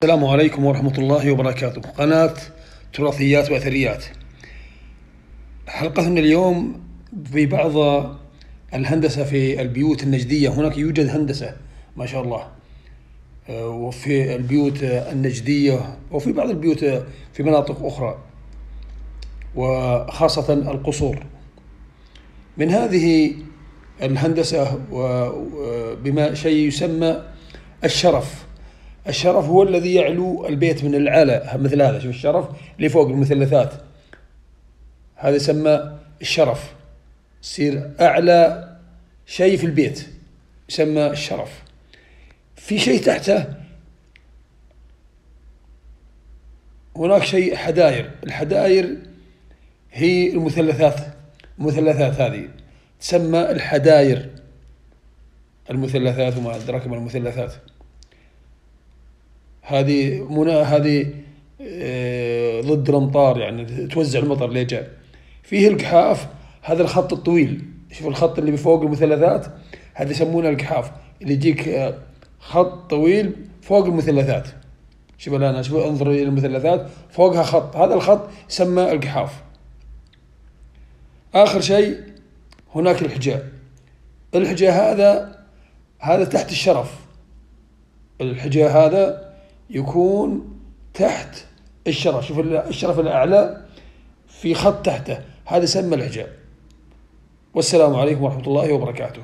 السلام عليكم ورحمة الله وبركاته. قناة تراثيات وأثريات. حلقتنا اليوم في بعض الهندسة في البيوت النجدية. هناك يوجد هندسة ما شاء الله، وفي البيوت النجدية وفي بعض البيوت في مناطق أخرى، وخاصة القصور. من هذه الهندسة بما شيء يسمى الشرف. الشرف هو الذي يعلو البيت من الأعلى، مثل هذا. شوف الشرف اللي فوق المثلثات، هذا يسمى الشرف. يصير أعلى شيء في البيت يسمى الشرف. في شيء تحته هناك شيء حداير. الحداير هي المثلثات هذه تسمى الحداير. المثلثات وما أدراك ما المثلثات. هذه ضد الأمطار، يعني توزع المطر اللي جاء. فيه القحاف، هذا الخط الطويل. شوف الخط اللي بفوق المثلثات، هذا يسمونه القحاف، اللي يجيك خط طويل فوق المثلثات. شوف الآن، شوف انظر إلى المثلثات فوقها خط، هذا الخط يسمى القحاف. آخر شيء هناك الحجاء. الحجاء هذا تحت الشرف. الحجاء هذا يكون تحت الشرف. شوف الشرف الأعلى في خط تحته، هذا يسمى الحجاء. والسلام عليكم ورحمة الله وبركاته.